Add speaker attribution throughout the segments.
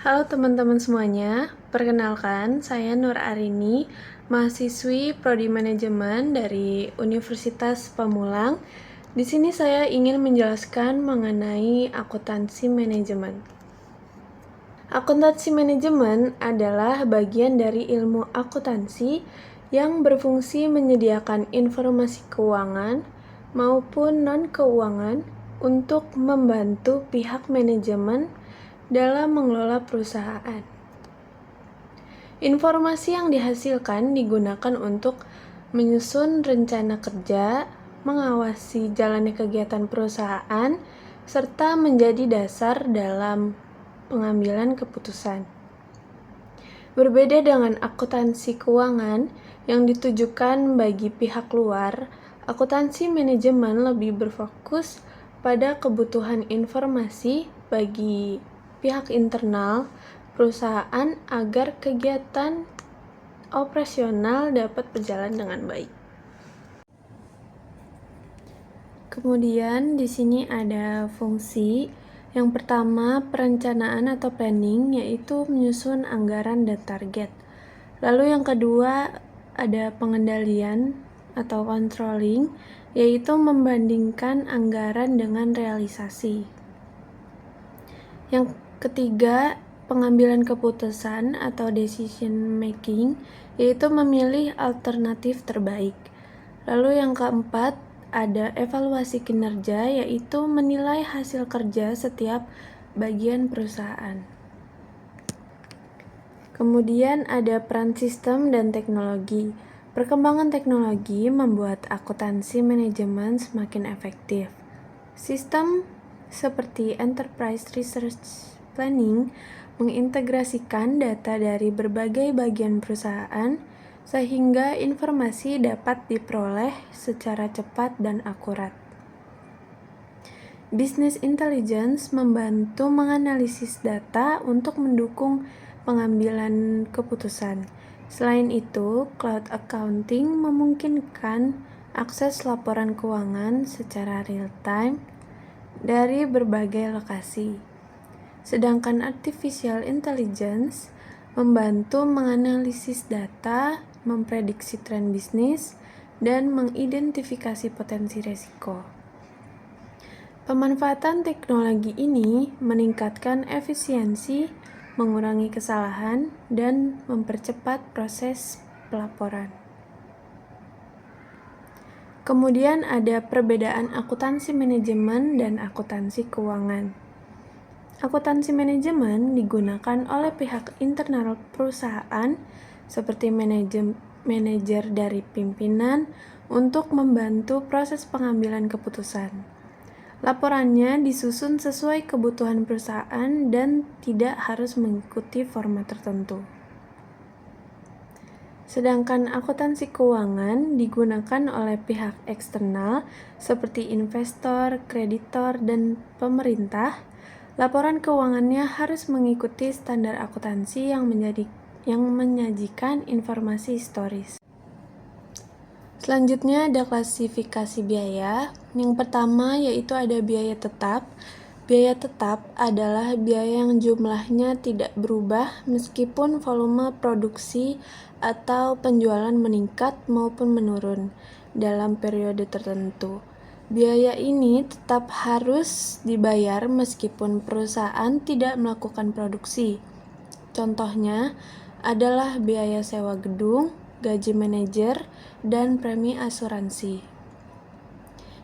Speaker 1: Halo teman-teman semuanya, perkenalkan saya Nur Arini, mahasiswi Prodi Manajemen dari Universitas Pamulang. Di sini saya ingin menjelaskan mengenai akuntansi manajemen. Akuntansi manajemen adalah bagian dari ilmu akuntansi yang berfungsi menyediakan informasi keuangan maupun non-keuangan untuk membantu pihak manajemen dalam mengelola perusahaan. Informasi yang dihasilkan digunakan untuk menyusun rencana kerja, mengawasi jalannya kegiatan perusahaan, serta menjadi dasar dalam pengambilan keputusan. Berbeda dengan akuntansi keuangan yang ditujukan bagi pihak luar, akuntansi manajemen lebih berfokus pada kebutuhan informasi bagi pihak internal perusahaan agar kegiatan operasional dapat berjalan dengan baik. Kemudian di sini ada fungsi. Yang pertama, perencanaan atau planning, yaitu menyusun anggaran dan target. Lalu yang kedua, ada pengendalian atau controlling, yaitu membandingkan anggaran dengan realisasi. Yang ketiga, pengambilan keputusan atau decision making, yaitu memilih alternatif terbaik. Lalu yang keempat, ada evaluasi kinerja, yaitu menilai hasil kerja setiap bagian perusahaan. Kemudian ada peran sistem dan teknologi. Perkembangan teknologi membuat akuntansi manajemen semakin efektif. Sistem seperti Enterprise Research Planning mengintegrasikan data dari berbagai bagian perusahaan sehingga informasi dapat diperoleh secara cepat dan akurat. Business Intelligence membantu menganalisis data untuk mendukung pengambilan keputusan. Selain itu, Cloud Accounting memungkinkan akses laporan keuangan secara real-time dari berbagai lokasi. Sedangkan Artificial Intelligence membantu menganalisis data, memprediksi tren bisnis, dan mengidentifikasi potensi risiko. Pemanfaatan teknologi ini meningkatkan efisiensi, mengurangi kesalahan, dan mempercepat proses pelaporan. Kemudian ada perbedaan akuntansi manajemen dan akuntansi keuangan. Akuntansi manajemen digunakan oleh pihak internal perusahaan seperti manajer dari pimpinan untuk membantu proses pengambilan keputusan. Laporannya disusun sesuai kebutuhan perusahaan dan tidak harus mengikuti format tertentu. Sedangkan akuntansi keuangan digunakan oleh pihak eksternal seperti investor, kreditor, dan pemerintah. Laporan keuangannya harus mengikuti standar akuntansi yang menyajikan informasi historis. Selanjutnya ada klasifikasi biaya. Yang pertama yaitu ada biaya tetap. Biaya tetap adalah biaya yang jumlahnya tidak berubah meskipun volume produksi atau penjualan meningkat maupun menurun dalam periode tertentu. Biaya ini tetap harus dibayar meskipun perusahaan tidak melakukan produksi. Contohnya adalah biaya sewa gedung, gaji manajer, dan premi asuransi.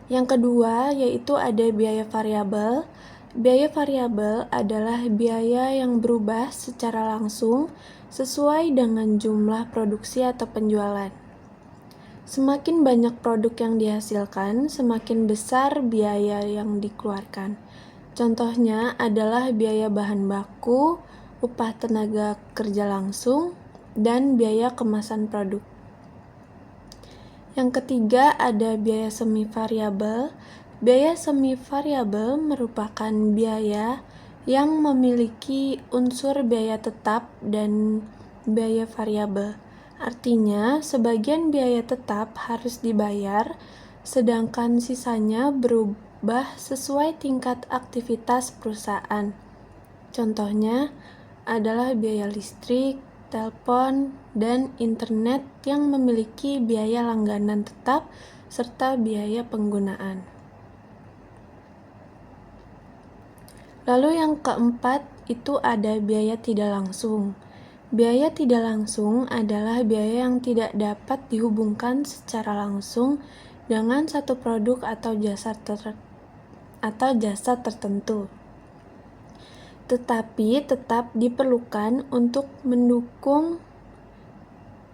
Speaker 1: Yang kedua yaitu ada biaya variabel. Biaya variabel adalah biaya yang berubah secara langsung sesuai dengan jumlah produksi atau penjualan. Semakin banyak produk yang dihasilkan, semakin besar biaya yang dikeluarkan. Contohnya adalah biaya bahan baku, upah tenaga kerja langsung, dan biaya kemasan produk. Yang ketiga ada biaya semi variabel. Biaya semi variabel merupakan biaya yang memiliki unsur biaya tetap dan biaya variabel. Artinya, sebagian biaya tetap harus dibayar, sedangkan sisanya berubah sesuai tingkat aktivitas perusahaan. Contohnya adalah biaya listrik, telepon, dan internet yang memiliki biaya langganan tetap serta biaya penggunaan. Lalu yang keempat itu ada biaya tidak langsung. Biaya tidak langsung adalah biaya yang tidak dapat dihubungkan secara langsung dengan satu produk atau jasa tertentu, tetapi tetap diperlukan untuk mendukung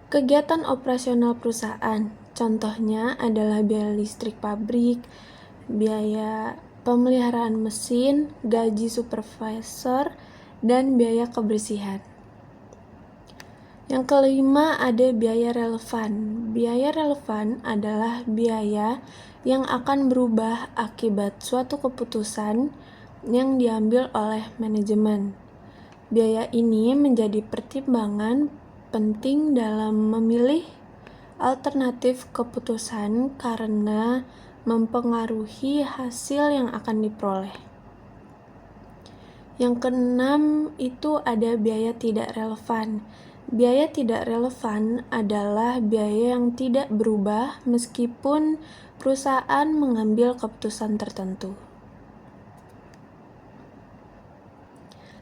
Speaker 1: kegiatan operasional perusahaan. Contohnya adalah biaya listrik pabrik, biaya pemeliharaan mesin, gaji supervisor, dan biaya kebersihan. Yang kelima ada biaya relevan. Biaya relevan adalah biaya yang akan berubah akibat suatu keputusan yang diambil oleh manajemen. Biaya ini menjadi pertimbangan penting dalam memilih alternatif keputusan karena mempengaruhi hasil yang akan diperoleh. Yang keenam itu ada biaya tidak relevan. Biaya tidak relevan adalah biaya yang tidak berubah meskipun perusahaan mengambil keputusan tertentu.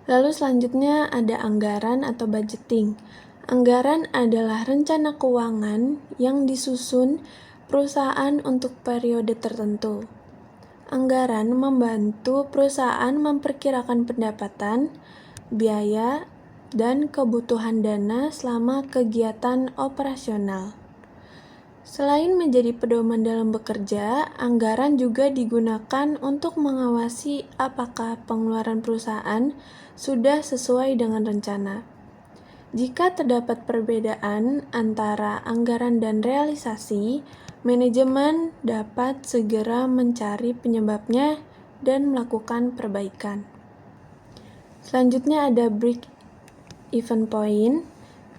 Speaker 1: Lalu selanjutnya ada anggaran atau budgeting. Anggaran adalah rencana keuangan yang disusun perusahaan untuk periode tertentu. Anggaran membantu perusahaan memperkirakan pendapatan, biaya, dan kebutuhan dana selama kegiatan operasional. Selain menjadi pedoman dalam bekerja, anggaran juga digunakan untuk mengawasi apakah pengeluaran perusahaan sudah sesuai dengan rencana. Jika terdapat perbedaan antara anggaran dan realisasi, manajemen dapat segera mencari penyebabnya dan melakukan perbaikan. Selanjutnya ada break-even point.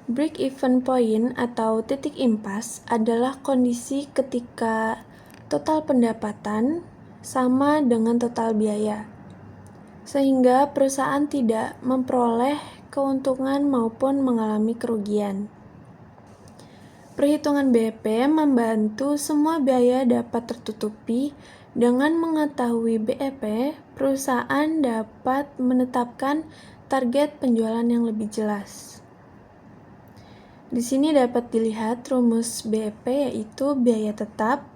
Speaker 1: Break-even point atau titik impas adalah kondisi ketika total pendapatan sama dengan total biaya, sehingga perusahaan tidak memperoleh keuntungan maupun mengalami kerugian. Perhitungan BEP membantu semua biaya dapat tertutupi. Dengan mengetahui BEP, perusahaan dapat menetapkan target penjualan yang lebih jelas. Di sini dapat dilihat rumus BEP, yaitu biaya tetap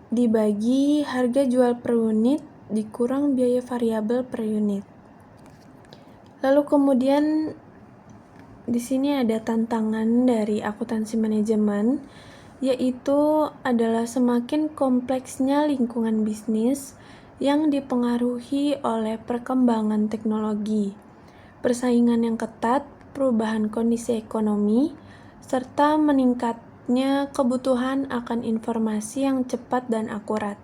Speaker 1: dibagi harga jual per unit dikurang biaya variabel per unit. Lalu kemudian di sini ada tantangan dari akuntansi manajemen, yaitu adalah semakin kompleksnya lingkungan bisnis yang dipengaruhi oleh perkembangan teknologi, persaingan yang ketat, perubahan kondisi ekonomi, serta meningkatnya kebutuhan akan informasi yang cepat dan akurat.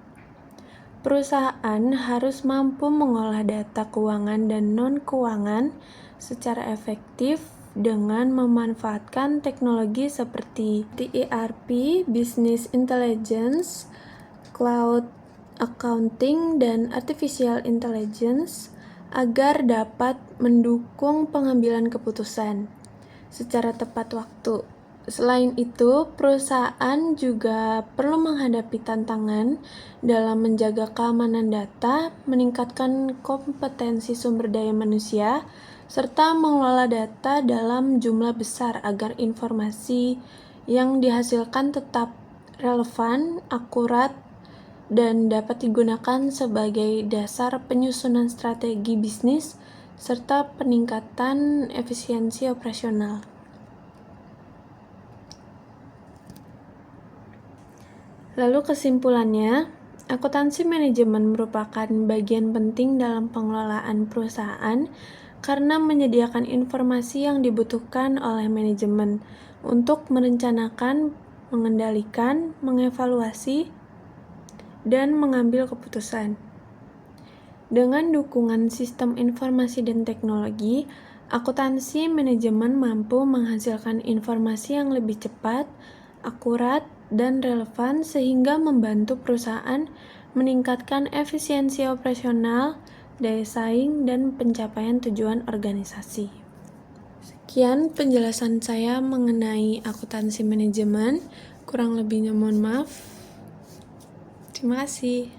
Speaker 1: Perusahaan harus mampu mengolah data keuangan dan non-keuangan secara efektif dengan memanfaatkan teknologi seperti ERP, Business Intelligence, Cloud Accounting, dan Artificial Intelligence agar dapat mendukung pengambilan keputusan secara tepat waktu. Selain itu, perusahaan juga perlu menghadapi tantangan dalam menjaga keamanan data, meningkatkan kompetensi sumber daya manusia, serta mengelola data dalam jumlah besar agar informasi yang dihasilkan tetap relevan, akurat, dan dapat digunakan sebagai dasar penyusunan strategi bisnis serta peningkatan efisiensi operasional. Lalu kesimpulannya, akuntansi manajemen merupakan bagian penting dalam pengelolaan perusahaan karena menyediakan informasi yang dibutuhkan oleh manajemen untuk merencanakan, mengendalikan, mengevaluasi, dan mengambil keputusan. Dengan dukungan sistem informasi dan teknologi, akuntansi manajemen mampu menghasilkan informasi yang lebih cepat, akurat, dan relevan sehingga membantu perusahaan meningkatkan efisiensi operasional daya saing, dan pencapaian tujuan organisasi. Sekian penjelasan saya mengenai akuntansi manajemen. Kurang lebihnya mohon maaf. Terima kasih.